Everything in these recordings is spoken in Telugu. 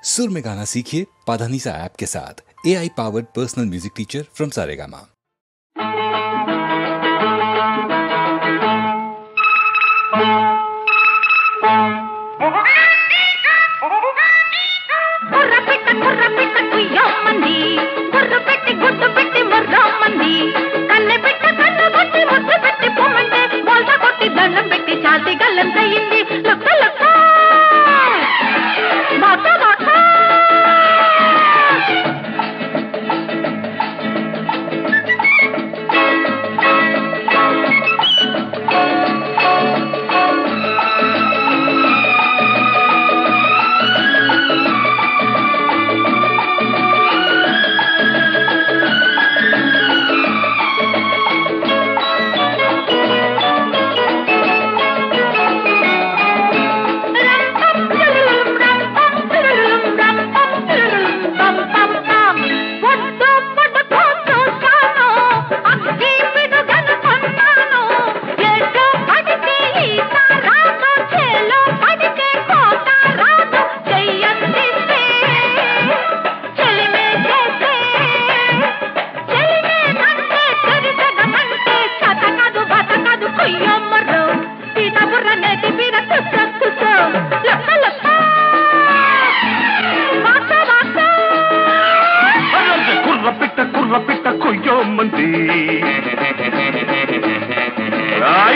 सुर में गाना सीखिए पाधानीसा ऐप के साथ। AI powered personal music teacher from Saregama.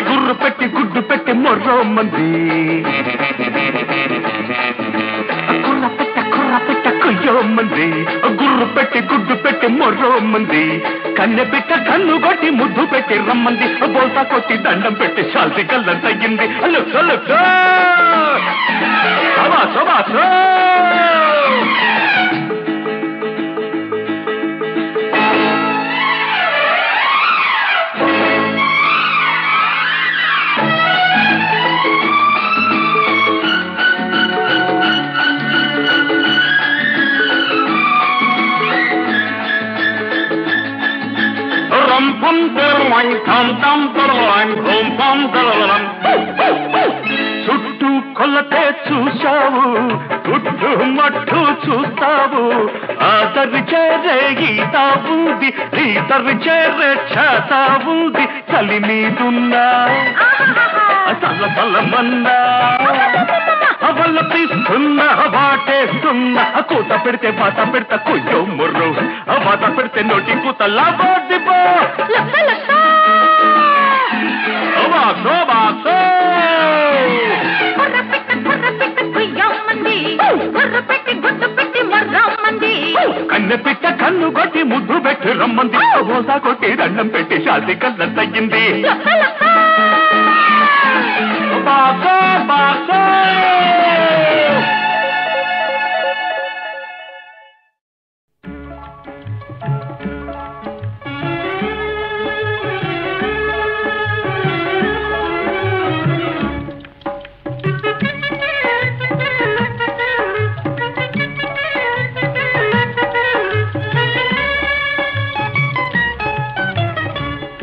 గుర్రు పెట్టి గుడ్డు పెట్టి మొర్రో మంది కుర్ర పెట్ట కొయ్యో మంది గుర్రు పెట్టి గుడ్డు పెట్టి మొర్రో మంది కన్నె పెట్ట కన్ను కొట్టి ముద్దు పెట్టి రమ్మంది బోల్తా కొట్టి దండం పెట్టి శాల్తి కళ్ళం తగ్గింది చుట్టూ కొల్లతే చూశావు గుడ్డు మట్టు చూస్తావు ఆదరి చేరే గీతా ఉంది ఈతరి చేరే చేత ఉంది చలి మీదున్నా చల్ల చల్లమన్నా అవల్ల తీస్తున్నా వాటేస్తున్నా కూత పెడితే బాట పెడతా కొయ్యో ముర్రు బాట పెడితే నోటి కూత లాబోడిపో కన్నె పిట్ట కన్ను కొట్టి ముద్దు పెట్టి రమ్మంది బోసా కొట్టి దండం పెట్టి శాంతి కళ్ళ తగ్గింది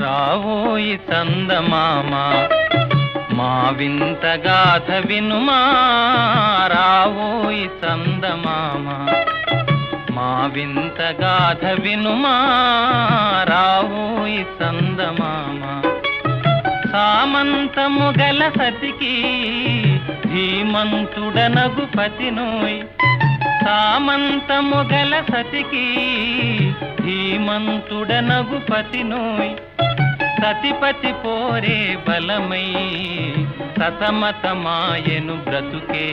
రావోయి చందమామ మా వింత గాథ వినుమా రావోయి చందమామ మా వింత గాథ వినుమా రావోయి చందమామ సామంతము గల సతికి ధీమంతుడనగు పతినోయ్ సామంతము గల సతికి ధీమంతుడనగు పతినోయ్ సతిపతి పోరే బలమై సతమతమాయను బ్రతుకే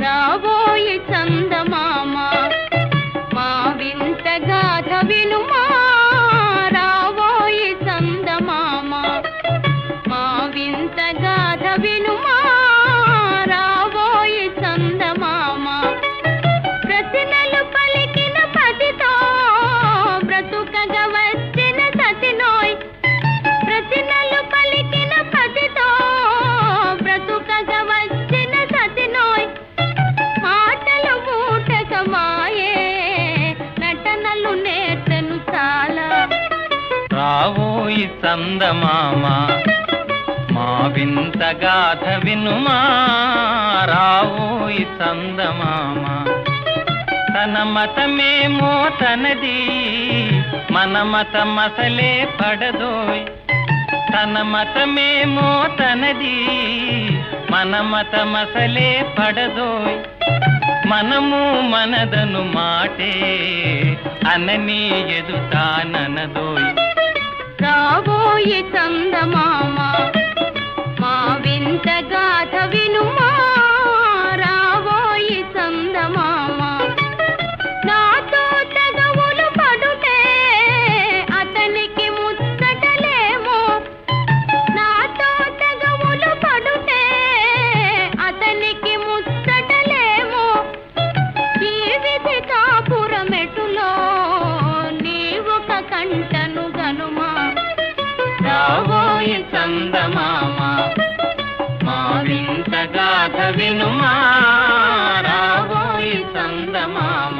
రావోయి చందమామ మా వింత గాథ వినుమా రావోయి చందమామ మా వింత గాథ వినుమా రావోయి చందమామ ప్రతినలు పలికిన పతితో బ్రతుకగా వచ్చిన సతినోయ్ ప్రతినలు పలికిన పతితో బ్రతుకగా వచ్చిన సతినోయ్ మాటలు మూటకమాయే నటనలు నేర్చెను చాలా రావోయి చందమామ వింతగాథ వినుమా రావోయి చందమామ. తన మతమేమో తనది, మన మతమసలే పడదోయ్. తన మతమేమో తనది, మన మతమసలే పడదోయ్. మనము మనదను మాటే అనని ఎదుతాననదోయ్. రాబోయి చందమామ మా వింత గాథ వినుమా, రాబోయి చందమామ. నాతో తగవులు పడుతే అతనికి ముచ్చటలేమో, నాతో తగవులు పడుతే అతనికి ముచ్చటలేమో. ఈ విధి కాపురమెటులో నీవొక కంటను గనుమా. రావోయి చందమామ మా వింత గాథ వినుమా, రావోయి చందమామ.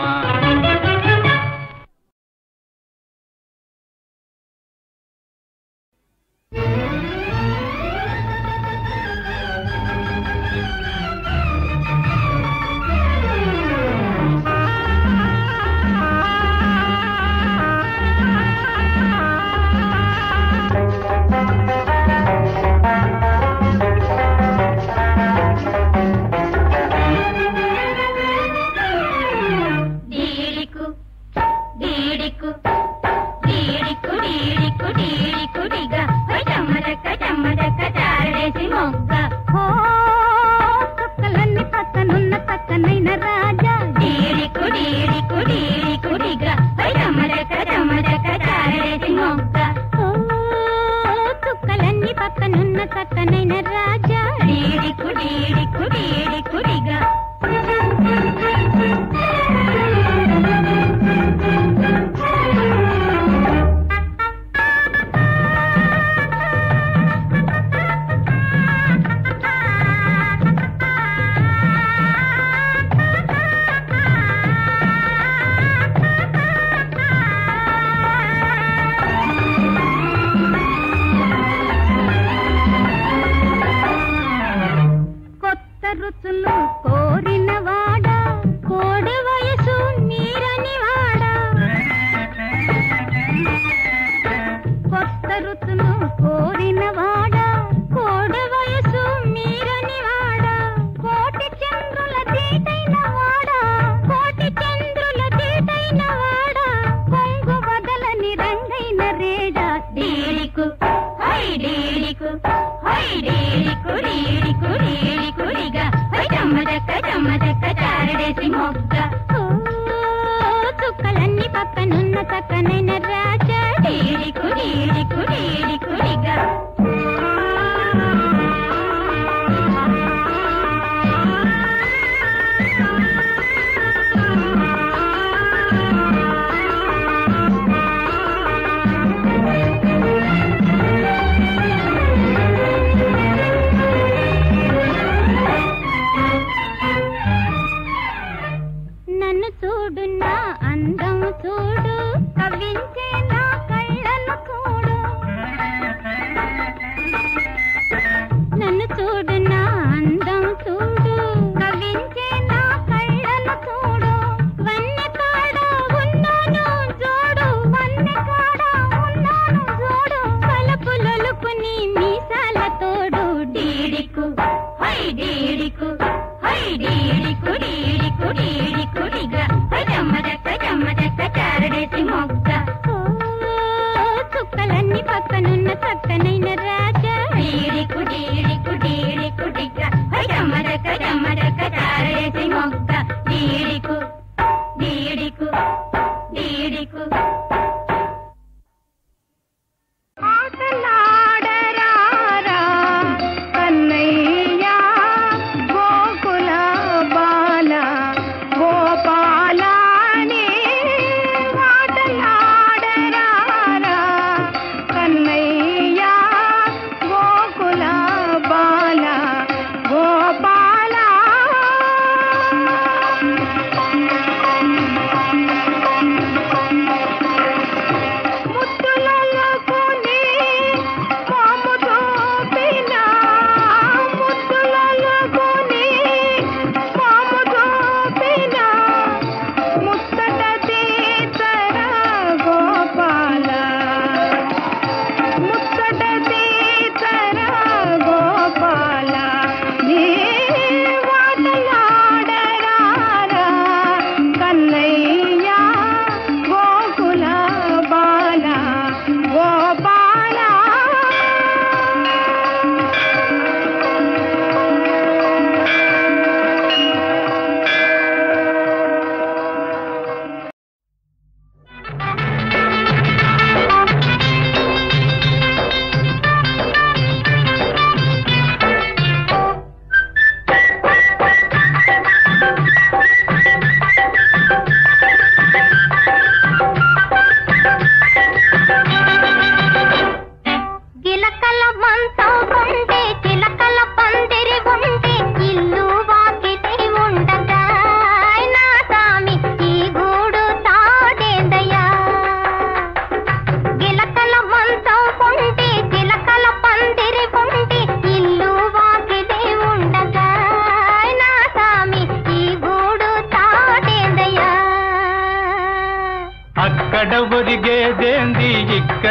చుక్కలన్నీ పక్కనున్న చక్కనైన రాజా డీడికు డీడికు డీడికుడిగా. నన్ను చూడు నా అందం చూడు, కవించే నా కళ్ళను చూడు.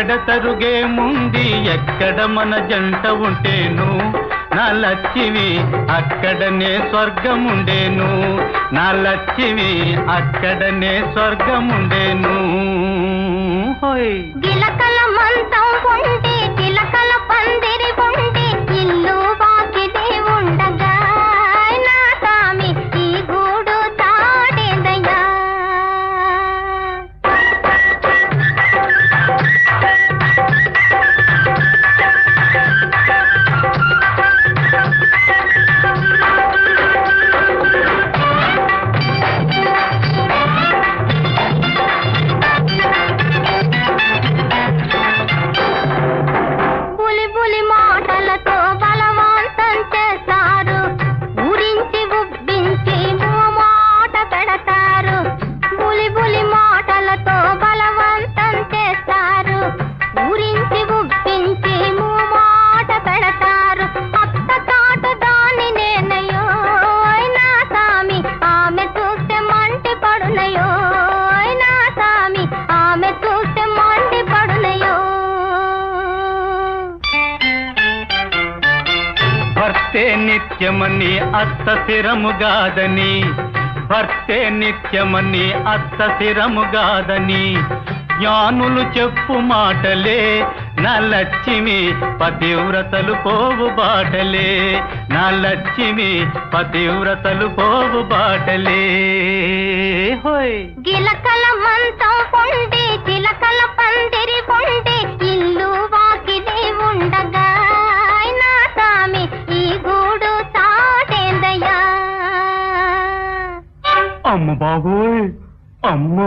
ఎక్కడ తరుగేముంది ఎక్కడ మన జంట ఉంటేను నా లచ్చివి అక్కడనే స్వర్గముండేను నా లచ్చివి అక్కడనే స్వర్గముండేను గిలకల మంచం ఉంటే చిలకల పందిరి ఉంటే ఇల్లు వాకిలి ఉండగా నా స్వామి ఈ గూడు తాడేదయ్యా నిత్యమని అత్త స్థిరముగాదని భర్తే నిత్యమని అత్త స్థిరముగాదని జ్ఞానులు చెప్పు మాటలే నా లక్ష్మి పతివ్రతలు పోవు బాటలే నా లక్ష్మి పతివ్రతలు పోవు బాటలే గిలకల మంచం పొండి చిలకల పందిరి పొండి ఇల్లు వాకిలి ఉండగా నా స్వామి ఈ గూడు తాడేందయ్యా అమ్మ బాబోయ్ అమ్మ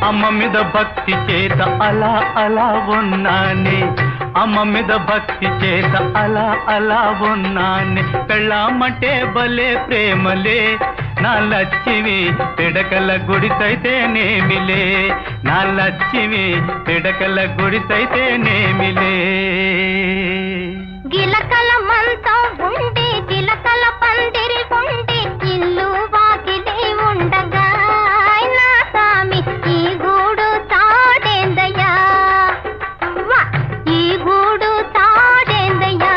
అమ్మ మీద భక్తి చేత అలా అలా ఉన్నానే అమ్మ మీద భక్తి చేత అలా అలా ఉన్నానే పెళ్ళామంటే భలే ప్రేమలే నా లచ్చివి పిడకల గుడిసైతేనేమిలే నా లచ్చివి పిడకల గుడిసైతేనేమిలే గిలకల మంచం ఉండి చిలకల పందిరి ఉండి ఇల్లు వాకిలి ఉండగా నా స్వామి ఈ గూడు తాడేందయ్యా ఈ గూడు తాడేందయ్యా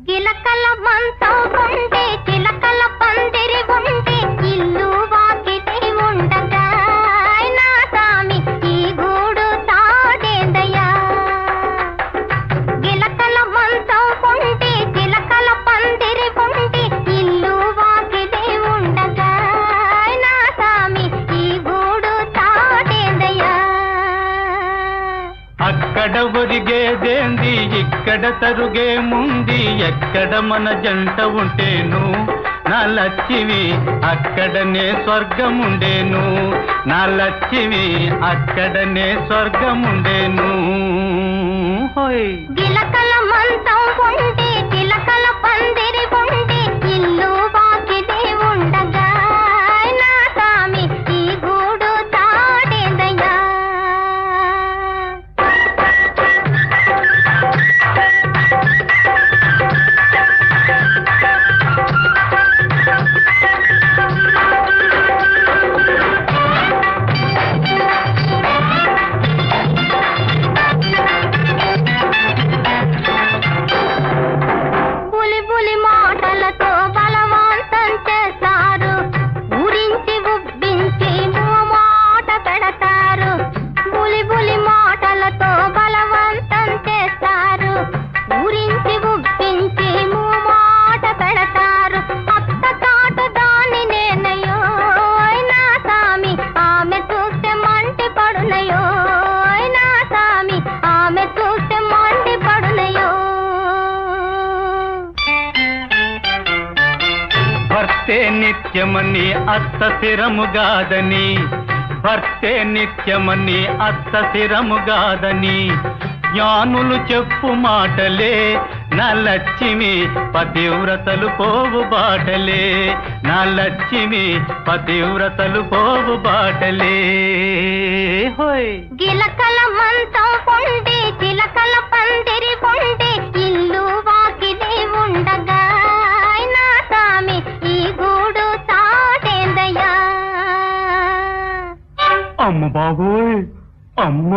గిలకల మంచం ఉండి చిలకల పందిరి ఉండి ఇల్లు వాకిలి ఉండగా నా స్వామి ఈ గూడు తాడేందయ్యా గిలకల మంచం ఉండి చిలకల పందిరి ఉండి ఇల్లు వాకిలి ఉండగా నా స్వామి ఈ గూడు తాడేందయ్యా అక్కడ ఒరిగేదేంది ఇక్కడ తరుగేముంది ఎక్కడ మన జంట ఉంటేను నా లచ్చివి అక్కడనే స్వర్గముండేను నా లచ్చివి అక్కడనే స్వర్గముండేను గిలకల మంచం ఉండి చిలకల పందిరి ఉండి ఇల్లు వాకిలి ఉండగా నా స్వామి ఈ గూడు తాడేందయ్యా భర్తే నిత్యమని అత్త స్థిరముగాదని, భర్తే నిత్యమని అత్త స్థిరముగాదని జ్ఞానులు చెప్పు మాటలే నా లక్ష్మి పతివ్రతలు పోవు బాటలే, నా లక్ష్మి పతివ్రతలు పోవు బాటలే. హోయ్ గిలకల మంతం పొండి చిలకల పందిరి పొండి ఇల్లు వాకిలి ఉండగా నా సామి ఈ గూడు తాటేందయ్యా. అమ్మ బాబోయ్ అమ్మ.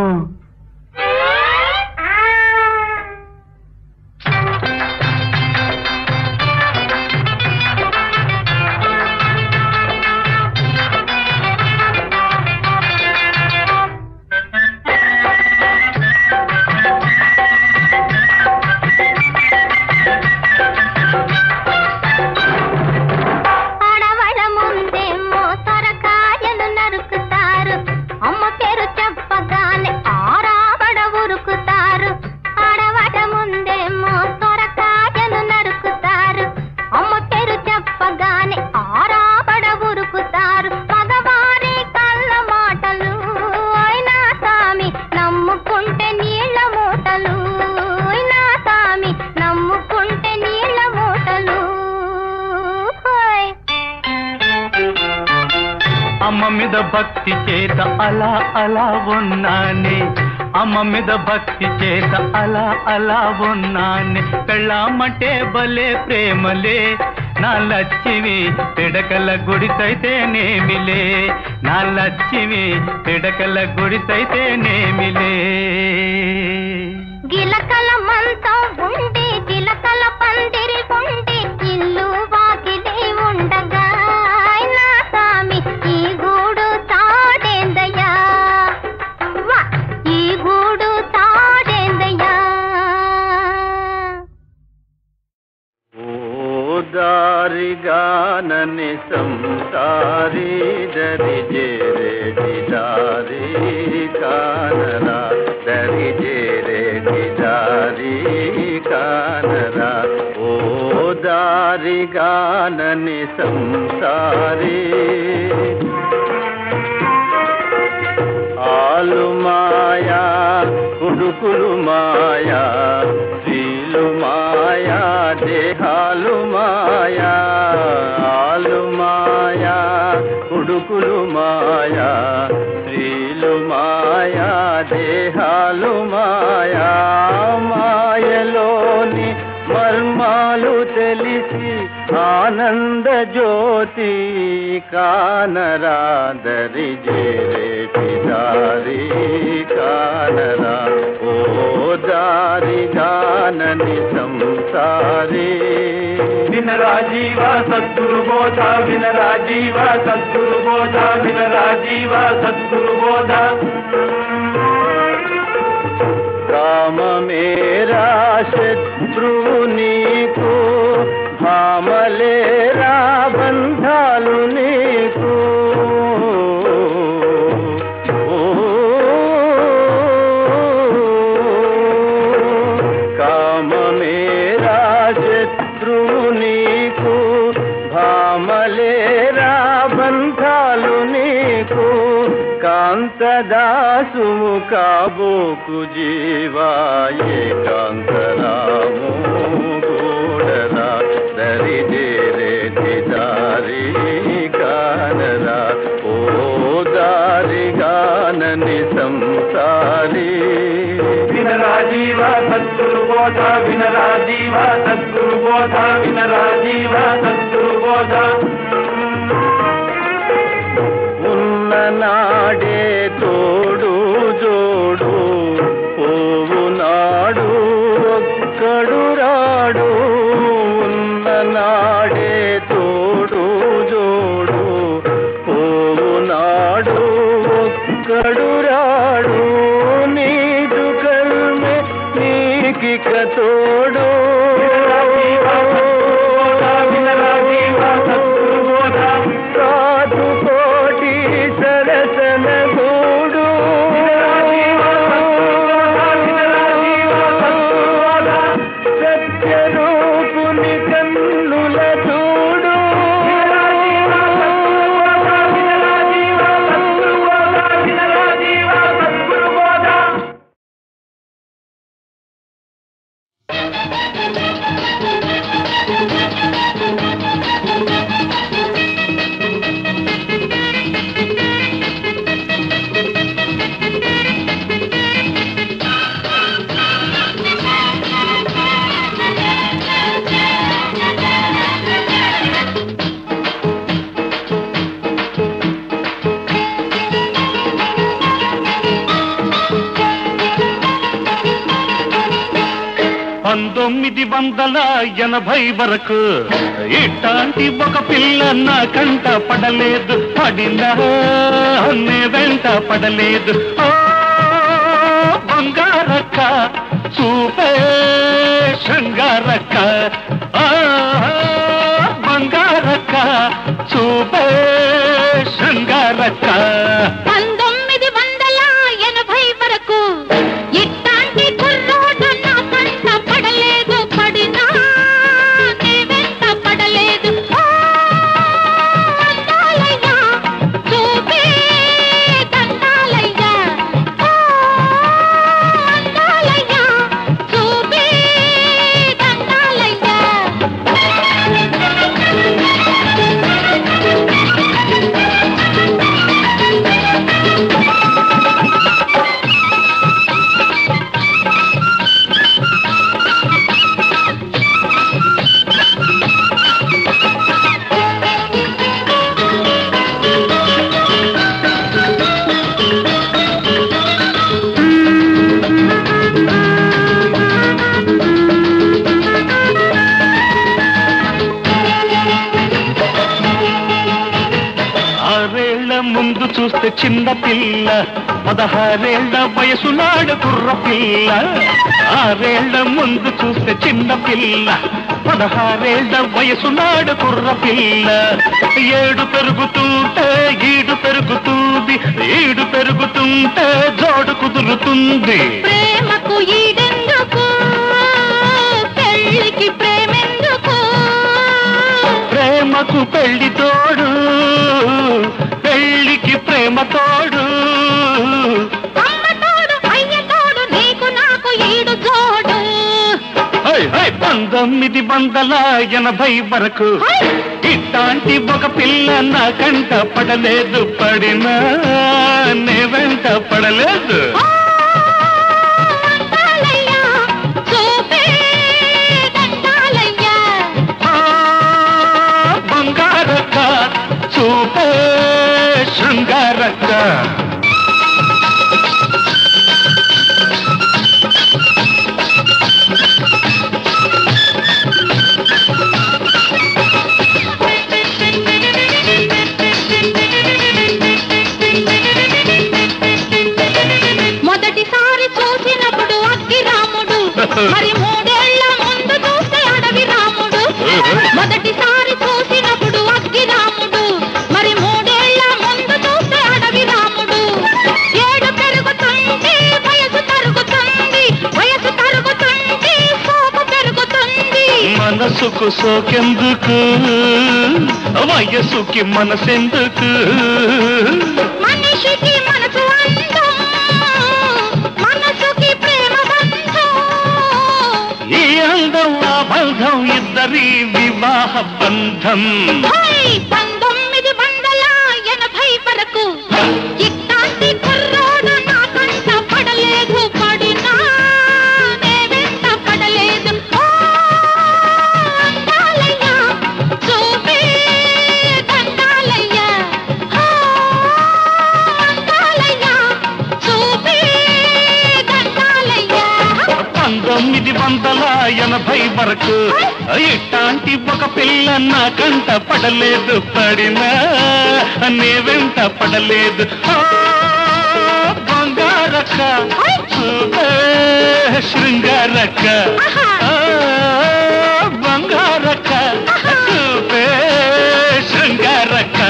అమ్మ మీద భక్తి చేత అలా అలా ఉన్నానే, అమ్మ మీద భక్తి చేత అలా అలా ఉన్నానే. పెళ్ళామంటే భలే ప్రేమలే నా లక్ష్మి పిడకల గుడిసైతేనేమిలే, నా లక్ష్మి పిడకల గుడిసైతేనేమిలే. గిలకల మంతం ఉండి చిలకల పందిరి ఉండి ఇల్లు వాకిలి ఉండగా నా సామి ఈ గూడు తాడేందయ్యా, ఈ గూడు తాడేందయ్యా. ఓ దారిగానని సంసారి దరి జేరేటి దారి కానరా, దరి జేరేటి దారి కానరా. ఓ దారిగానని సంసారి ఆలు మాయా కుడుకులు మాయా, స్త్రీలు మాయా దేహాలు మాయా. ఆలు మాయా కుడుకులు మాయా, స్త్రీలు మాయా దేహాలు మాయా. మాయలోని మర్మాలు తెలిసి ఆనంద జ్యోతి కానరా, దరి జేరేటి దారి కానరా. ఓ దారి గానని సంసారి వినరాజీవ సద్గురు బోధ, వినరాజీవ సద్గురు బోధ, వినరాజీవ సద్గురు బోధ. కామమేరా శత్రువు నీకు, భామలేరా బంధాలు నీకు. కామమేరా శత్రువు నీకు, భామలేరా బంధాలు నీకు. కాంతదాసుము కాబోకు జీవా ఏకాంతరాము గూడరా, దరి జేరేటి దారి కానరా. ఓ దారి గానని సంసారి వినరాజీవ సద్గురు బోధ, వినరాజీవ సద్గురు బోధ, వినరాజీవ సద్గురు బోధ. నాడే తోడు జోడు పోవు నాడు ఒక్కడు రాడు. ఉన్న నాడే తోడు జోడు పోవు నాడు ఒక్కడు రాడు. నీదు కల్మె నీకిక తోడు. సత్యరూపుని కన్నుల చూడు. వరకు ఇట్లాంటి ఒక పిల్ల నా కంట పడలేదు, పడినా నే వెంట పడలేదు. ఓ బంగారక్క చూపే శృంగారక్క, బంగారక్క చూపే శృంగారక్క. 1980 వరకు ఇట్లాంటి కుర్రోడు నా కంట పడలేదు, పడినా నే వెంట పడలేదు. అందాలయ్యా చూపే దండాలయ్యా, అందాలయ్యా చూపే దండాలయ్యా. ముందు చూస్తే చిన్న పిల్ల, 16 వయసు నాడు కుర్ర పిల్ల. 6 ముందు చూస్తే చిన్న పిల్ల, 16 వయసు నాడు కుర్ర పిల్ల. 7 పెరుగుతుంటే ఈడు పెరుగుతుంది, ఈడు పెరుగుతుంటే జోడు కుదురుతుంది. ప్రేమకు ఈడెందుకు, పెళ్ళికి ప్రేమెందుకు, ప్రేమకు పెళ్లి తోడు, పెళ్లికి ప్రేమ తోడు. అమ్మ తోడు అయ్య తోడు, నీకు నాకు ఈడు జోడు. 1980 వరకు ఇట్లాంటి ఒక పిల్ల నా కంట పడలేదు, పడినా నే వెంట పడలేదు. అందాలయ్యా చూపే దండాలయ్యా, బంగారక్క చూపే శృంగారక్క. మొదటిసారి చూసినప్పుడు అగ్గి రాముడు, మరి 3 ఏళ్ల ముందు చూస్తే అడవి రాముడు. మొదటిసారి చూసినప్పుడు అగ్గి రాముడు, మరి 3 ఏళ్ల ముందు చూస్తే అడవి రాముడు. 7 పెరుగుతుంది వయసు తరుగుతుంది, వయసు తరుగుతుంది సోకు పెరుగుతుంది. మనసుకు సోకెందుకు, వయసుకి మనసెందుకు. మనిషికి మనసు అందం, మనసుకి ప్రేమ బంధం. ఈ అందం ఆ బంధం ఇద్దరి వివాహ బంధం. 1980 వరకు ఇట్లాంటి కుర్రోడు నా కంట పడలేదు, పడినా నే వెంట పడలేదు. అందాలయ్యా చూపే దండాలయ్యా, అందాలయ్యా చూపే దండాలయ్యా. 1980 వరకు ఇట్లాంటి ఒక పిల్ల నా కంట పడలేదు, పడినా నే వెంట పడలేదు. బంగారక్క చూపే శృంగారక్క, బంగారక్క చూపే శృంగారక్క.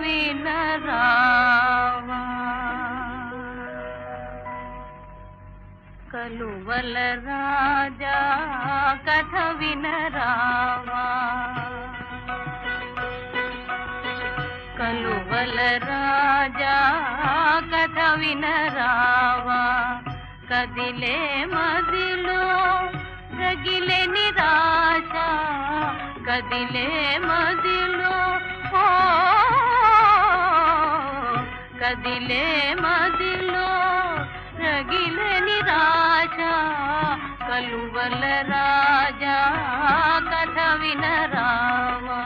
వినరావా కలువల రాజా కథ వినరావా కలువల రాజా కథ వినరావా కదిలే మదిలో రగిలే నిరాశ కదిలే మదిలో కదిలే మదిలో రగిలే నిరాశ కలువల రాజా కథ వినరావా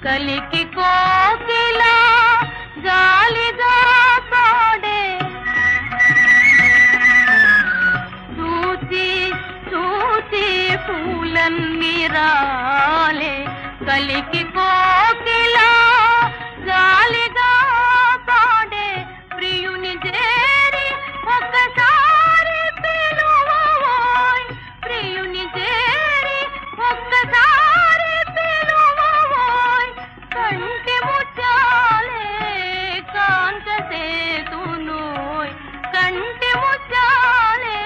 కలికి కోకిలా గాలిగా పాడే చూచి చూచి పూలన్నీ రాలే కలికి కోకిలా గాలిగా పాడే ప్రియుని చేరి ఒక్కసారి పిలువోయ్ ప్రియుని చేరి ఒక్కసారి పిలువోయ్ కంటి ముత్యాలే కాంత సేతునోయ్ కంటి ముత్యాలే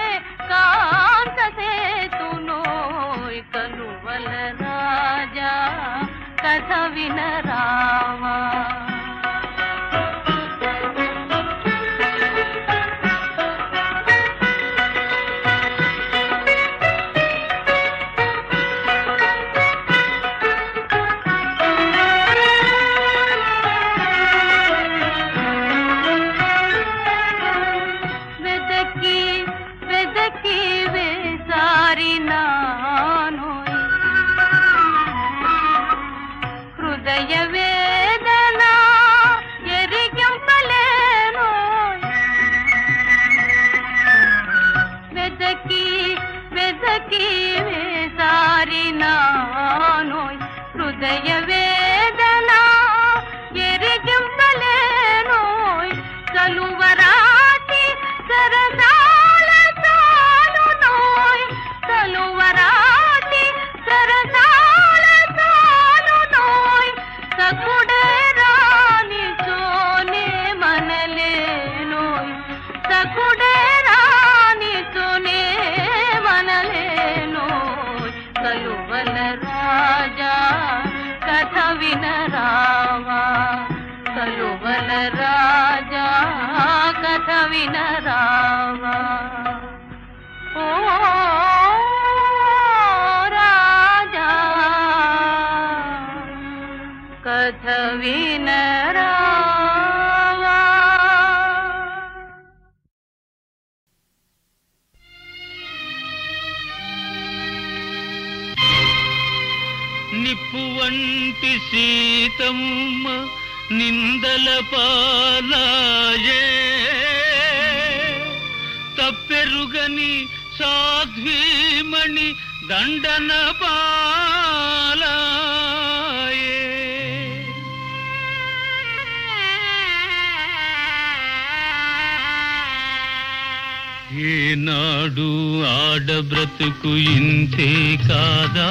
కాంత సేతునోయ్ కలువల రాజా కథ వినరావా హృదయ వేదన ఎరిగింపలేను వెదకి వెదకి వేసారినానోయ్ హృదయ వేదన ఎరిగింపలేనోయ్ కలువరాటి సరసాల చాలునోయ్ కలువరాటి సరసాల చాలునోయ్ సకుడే రాని సోనే మనలేనోయ్ సకుడే రాని సోనే మనలేనోయ్ కలువల రాజా కథ వినరావా కలువల రాజా కథ వినరావా ఓ రాజా కథ వినరావా నిప్పు వంటి సీతమ్మ నిందల పాలాయే తప్పెరుగని సాధ్వీమణి దండన పాలాయే ఏనాడు ఆడబ్రతుకు ఇంతే కాదా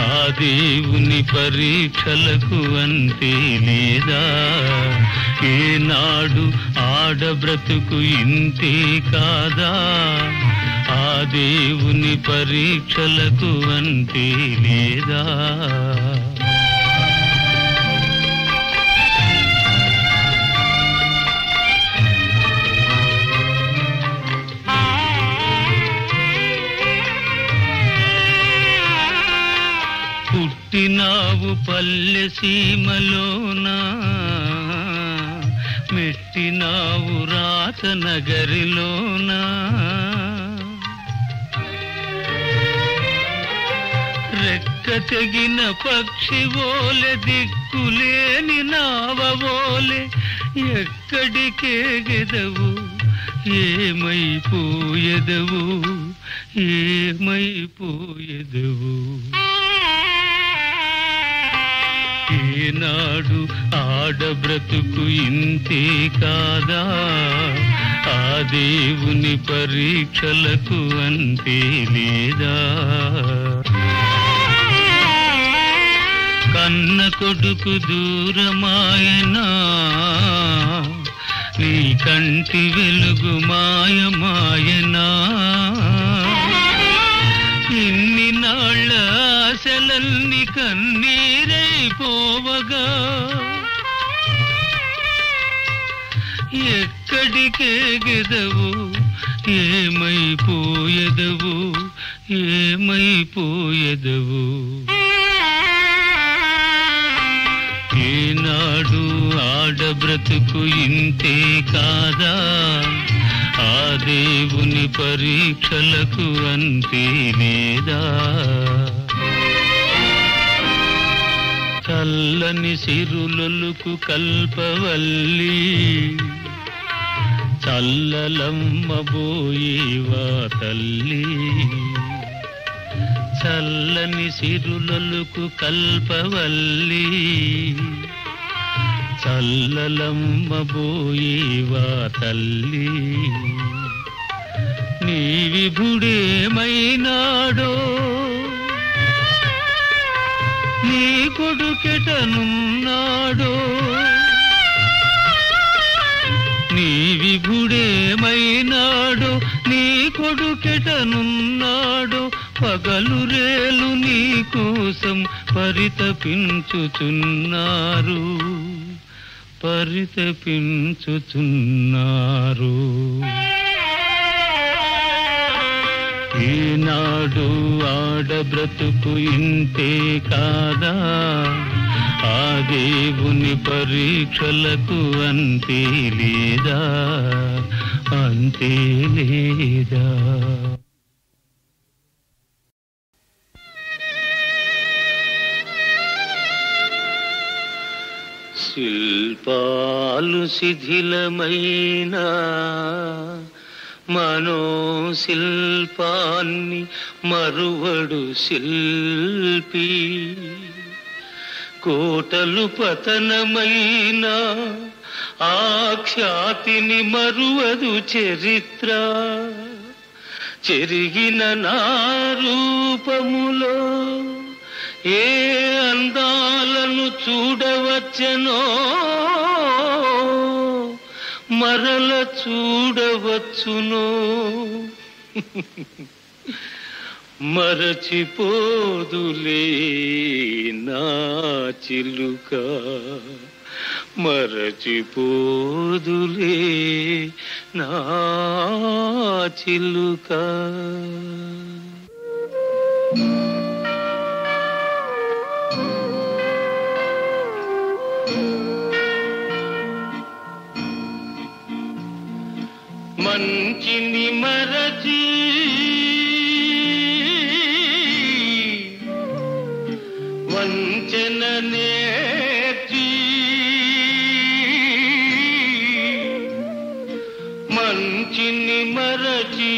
ఆ దేవుని పరీక్షలకు అంతే లేదా ఏనాడు ఆడబ్రతుకు ఇంతే కాదా ఆ దేవుని పరీక్షలకు అంతే లేదా పుట్టినావు పల్లె సీమలోనా మెట్టినావు రాత నగరిలోనా రెక్క రెక్క తెగిన పక్షి ఓలె దిక్కులేని నావోలె ఎక్కడికేగెదవు ఏమైపోయెదవు ఏమైపోయెదవు ఈనాడు ఆడబ్రతుకు ఇంతే కాదా ఆ దేవుని పరీక్షలకు అంతే లేదా కన్న కొడుకు దూరమాయనా నీ కంటి వెలుగు మాయమాయనా ఇన్ని నాళ్ళ ఆశలన్నీ కన్నీరైపోవగా ఎక్కడికేగెదవు ఏమైపోయెదవు ఏమైపోయెదవు ఈనాడు ఆడబ్రతుకు ఇంతే కాదా ఆ దేవుని పరీక్షలకు అంతే లేదా చల్లని సిరులొలుకు కల్పవల్లి చల్లలమ్మ బోయేవా తల్లి చల్లని సిరులొలుకు కల్పవల్లి చల్లలమ్మ బోయేవా తల్లి నీ విభుడేమైనాడో నీ కొడుకెటనున్నాడో నీ విభుడేమైనాడో నీ కొడుకెటనున్నాడో పగలు రేలు నీ కోసం పరితపించుచున్నారు పరితపించుచున్నారు ఈనాడు ఆడబ్రతుకు ఇంతే కాదా ఆ దేవుని పరీక్షలకు అంతే లేదా అంతే లేదా శిల్పాలు శిథిలమైన మనోశిల్పాన్ని మరువడు శిల్పి కోటలు పతనమైన ఆ ఖ్యాతిని మరువదు చరిత్ర చెరిగిన నా రూపములో ఏ అందాలను చూడవచ్చెనో మరల చూడవచ్చునో మరచిపోదులే నా చిలుక మరచిపోదులే నా చిలుక మంచిని మరచి వంచన నేర్చి మంచిని మరచి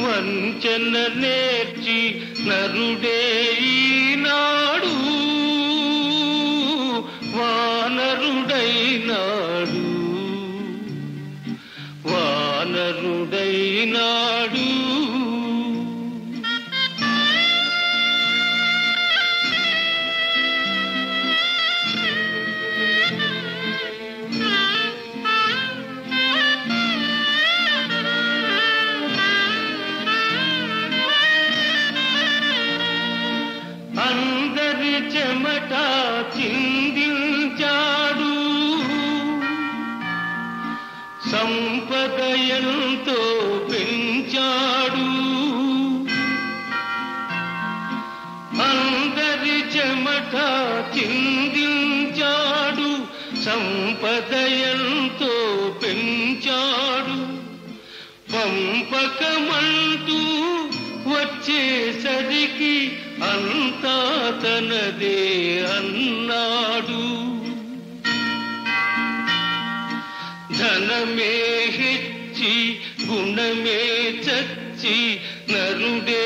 వంచన నేర్చి నరుడే ఈనాడు వానరుడైనాడు వానరుడైనాడు అందరి చెమట చిందించాడు సంపద ఎంతో పెంచాడు అందరి చెమట చిందించాడు సంపద ఎంతో పెంచాడు పంపకమంటూ వచ్చేసరికి అంతా తనదే అన్నాడు. ధనమే హెచ్చి గుణమే చచ్చి నరుడే